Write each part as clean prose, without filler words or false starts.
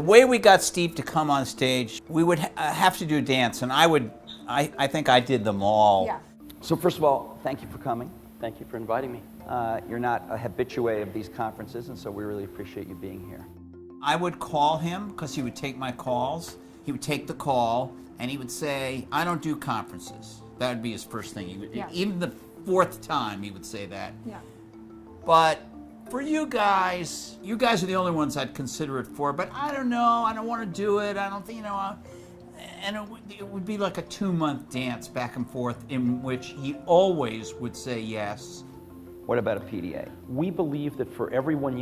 way we got Steve to come on stage, we would have to do a dance, and I think I did them all. Yeah. So first of all, thank you for coming. Thank you for inviting me. You're not a habitué of these conferences, and so we really appreciate you being here. I would call him because he would take my calls. He would take the call, and he would say, I don't do conferences. That would be his first thing. He would, Yeah. Even the fourth time, he would say that. Yeah. But for you guys are the only ones I'd consider it for, but I don't know, I don't want to do it, I don't think, and it would be like a 2-month dance back and forth in which he always would say yes. What about a PDA? We believe that for everyone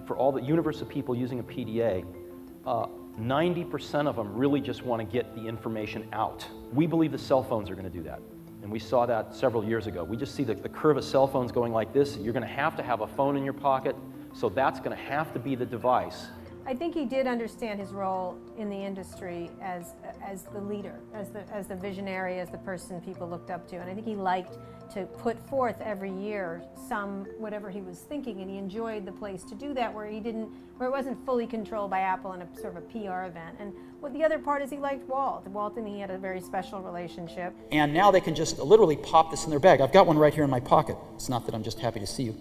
for all the universe of people using a PDA, 90% of them really just want to get the information out. We believe the cell phones are going to do that. And we saw that several years ago. We just see the curve of cell phones going like this. You're going to have a phone in your pocket, so that's going to have to be the device. I think he did understand his role in the industry as the leader, as the visionary, as the person people looked up to. And I think he liked to put forth every year whatever he was thinking, and he enjoyed the place to do that where it wasn't fully controlled by Apple in a sort of a PR event. And the other part is he liked Walt. Walt and he had a very special relationship. And now they can just literally pop this in their bag. I've got one right here in my pocket. It's not that I'm just happy to see you.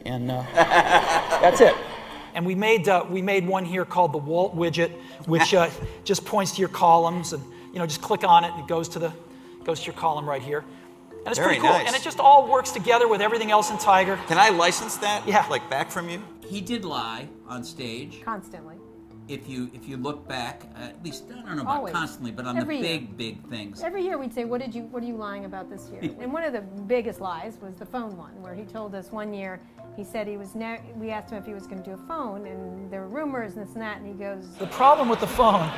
And that's it. And we made one here called the Walt widget, which just points to your columns, and just click on it and it goes to your column right here. And it's Very pretty cool. nice. And it just all works together with everything else in Tiger. Can I license that? Yeah. Like back from you? He did lie on stage. Constantly. If you look back, at least, I don't know about Always. constantly, but on Every the year. big things. Every year we'd say, what are you lying about this year? And one of the biggest lies was the phone one, where he told us one year, he said we asked him if he was going to do a phone, and there were rumors and this and that, and he goes... The problem with the phone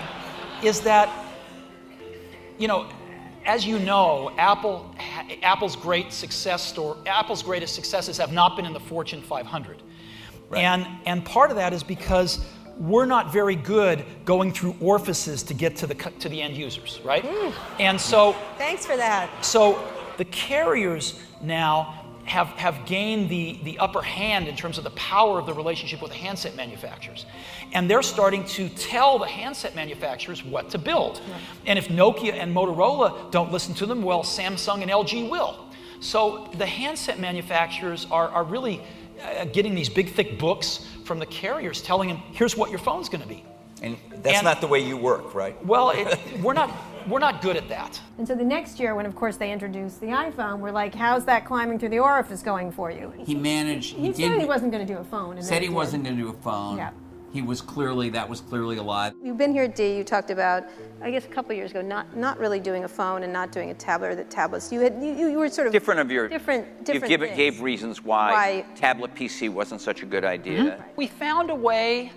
is that, as you know, Apple's greatest successes have not been in the Fortune 500. Right. And part of that is because we're not very good going through orifices to get to the end users, right? And so... Thanks for that. So the carriers now have gained the upper hand in terms of the power of the relationship with the handset manufacturers. And they're starting to tell the handset manufacturers what to build. Yeah. And if Nokia and Motorola don't listen to them, well, Samsung and LG will. So the handset manufacturers are really getting these big, thick books from the carriers telling them, here's what your phone's going to be. And that's not the way you work, right? Well, we're not good at that. And so the next year, when of course they introduced the iPhone, we're like, how's that climbing through the orifice going for you? He managed. He said he wasn't going to do a phone. And said he wasn't going to do a phone. Yeah. That was clearly a lie. You've been here at D. You talked about, I guess, a couple of years ago, not really doing a phone and not doing a tablet or the tablets. You were sort of different of your different you things. gave reasons why tablet PC wasn't such a good idea. Mm-hmm. We found a way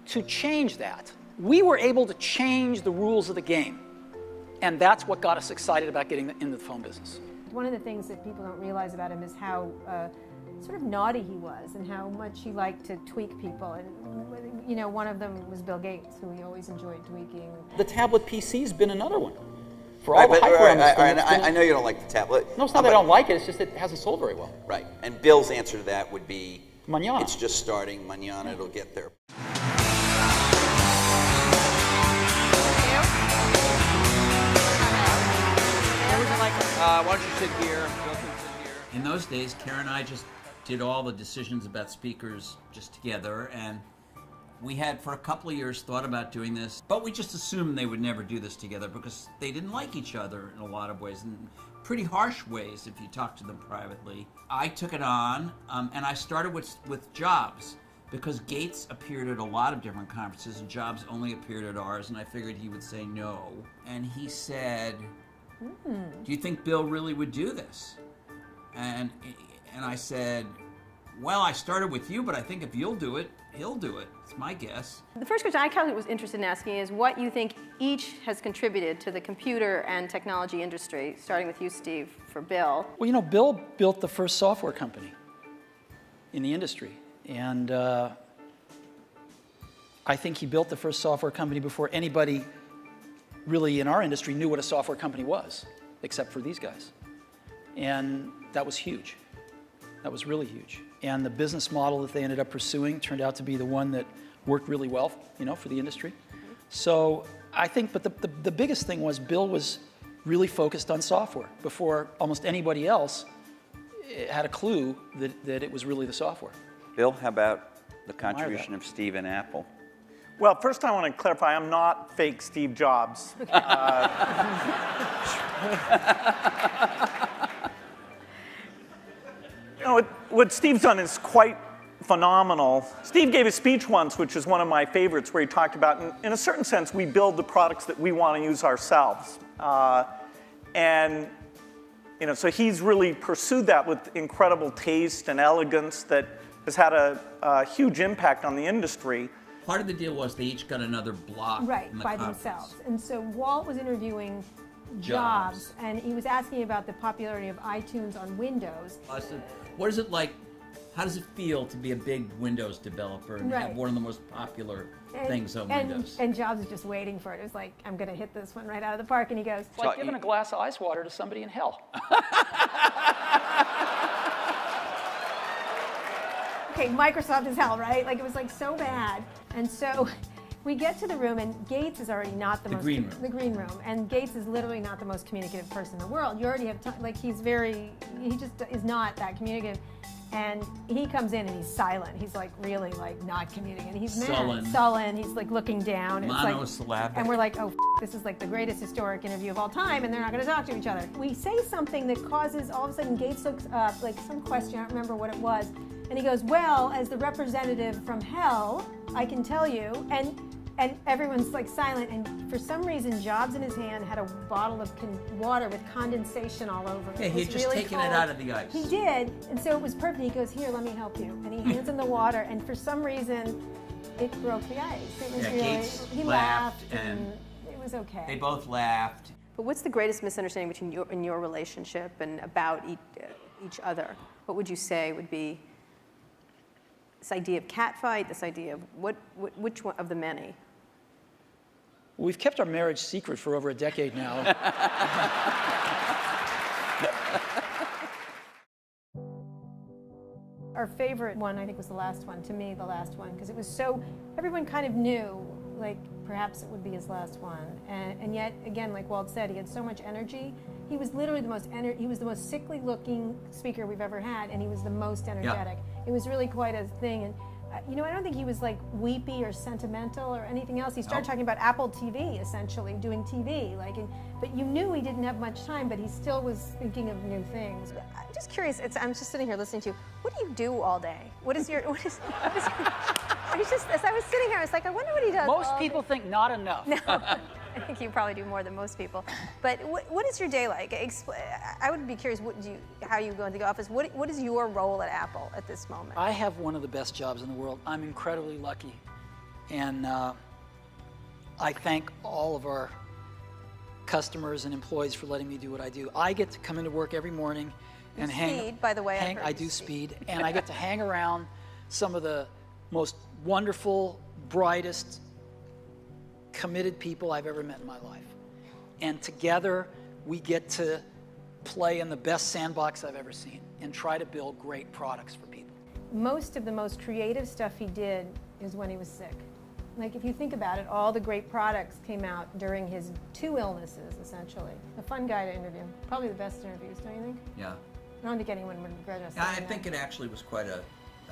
to change that. We were able to change the rules of the game, and that's what got us excited about getting into the phone business. One of the things that people don't realize about him is how sort of naughty he was and how much he liked to tweak people. And one of them was Bill Gates, who he always enjoyed tweaking. The tablet PC's been another one. For all the hype around this thing, I know you don't like the tablet. No, it's not that I don't like it, it's just that it hasn't sold very well. Right. And Bill's answer to that would be, Mañana. It's just starting. Mañana it'll get there. Why don't you sit here? Bill can sit here. In those days, Karen and I just did all the decisions about speakers just together, and we had for a couple of years thought about doing this, but we just assumed they would never do this together because they didn't like each other in a lot of ways, in pretty harsh ways if you talk to them privately. I took it on, and I started with Jobs, because Gates appeared at a lot of different conferences and Jobs only appeared at ours, and I figured he would say no. And he said, do you think Bill really would do this? And I said, well, I started with you, but I think if you'll do it, he'll do it. It's my guess. The first question I kind of was interested in asking is what you think each has contributed to the computer and technology industry, starting with you, Steve, for Bill. Well, Bill built the first software company in the industry. And I think he built the first software company before anybody really in our industry knew what a software company was, except for these guys. And that was huge. That was really huge. And the business model that they ended up pursuing turned out to be the one that worked really well, for the industry. So I think, but the biggest thing was Bill was really focused on software before almost anybody else had a clue that it was really the software. Bill, how about the contribution of Steve and Apple? Well, first I want to clarify, I'm not fake Steve Jobs. What Steve's done is quite phenomenal. Steve gave a speech once, which is one of my favorites, where he talked about, in a certain sense, we build the products that we want to use ourselves. And so he's really pursued that with incredible taste and elegance that has had a huge impact on the industry. Part of the deal was they each got another block Right, in the by conference. themselves. And so Walt was interviewing Jobs, and he was asking about the popularity of iTunes on Windows. I said, what is it like? How does it feel to be a big Windows developer and Right. have one of the most popular things on Windows? And Jobs was just waiting for it. It was like, I'm going to hit this one right out of the park. And he goes, It's like giving a glass of ice water to somebody in hell. okay, Microsoft is hell, right? Like, it was like so bad. And so we get to the room, and Gates is already not the most... green room. The green room. And Gates is literally not the most communicative person in the world. You already have time, like, he just is not that communicative. And he comes in and he's silent. He's like really like not communicating. He's mad, sullen. He's like looking down. And Monosyllabic. And we're like, oh, this is like the greatest historic interview of all time, and they're not going to talk to each other. We say something that causes all of a sudden Gates looks up, like some question, I don't remember what it was, and he goes, well, as the representative from hell, I can tell you, and everyone's like silent, and for some reason Jobs in his hand had a bottle of water with condensation all over it. Yeah, he had just taken it out of the ice. He did, and so it was perfect. He goes, here, let me help you. And he hands him the water, and for some reason, it broke the ice. It was really, Gates he laughed, and it was okay. They both laughed. But what's the greatest misunderstanding between you and your relationship and about each other? What would you say would be this idea of catfight, this idea of which one of the many? We've kept our marriage secret for over a decade now. Our favorite one, I think, was the last one. To me, the last one, because it was so, everyone kind of knew, like, perhaps it would be his last one. And yet, again, like Walt said, he had so much energy. He was literally the most sickly-looking speaker we've ever had, and he was the most energetic. It was really quite a thing. And I don't think he was like weepy or sentimental or anything else. He started talking about Apple TV, essentially, doing TV. But you knew he didn't have much time, but he still was thinking of new things. I'm just curious. I'm just sitting here listening to you. What do you do all day? As I was sitting here, I was like, I wonder what he does. Most people think not enough. No, I think you probably do more than most people. But what is your day like? I would be curious how you go into the office. What is your role at Apple at this moment? I have one of the best jobs in the world. I'm incredibly lucky. And I thank all of our customers and employees for letting me do what I do. I get to come into work every morning and Speed, by the way. I do speed, and I get to hang around some of the most wonderful, brightest, committed people I've ever met in my life. And together, we get to play in the best sandbox I've ever seen and try to build great products for people. Most of the most creative stuff he did is when he was sick. Like, if you think about it, all the great products came out during his 2 illnesses, essentially. A fun guy to interview. Probably the best interviews, don't you think? Yeah. I don't think anyone would regret us. I think it actually was quite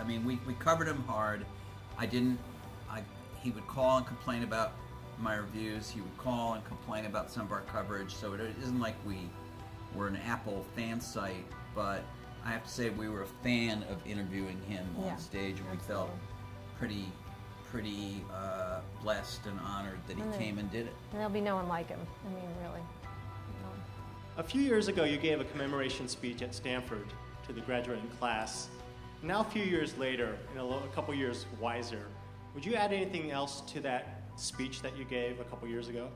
we covered him hard. He would call and complain about my reviews. He would call and complain about some of our coverage. So it isn't like we were an Apple fan site, but I have to say we were a fan of interviewing him on stage, and we felt pretty blessed and honored that he came and did it. And there'll be no one like him. I mean, really. A few years ago, you gave a commemoration speech at Stanford to the graduating class. Now, a few years later, a couple years wiser, would you add anything else to that speech that you gave a couple years ago?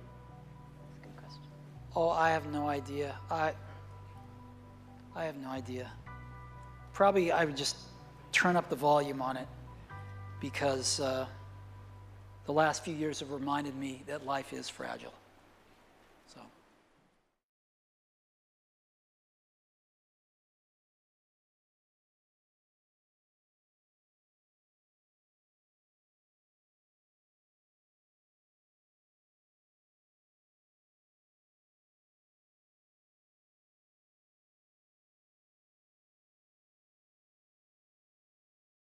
That's a good question. Oh, I have no idea. I have no idea. Probably I would just turn up the volume on it, because the last few years have reminded me that life is fragile.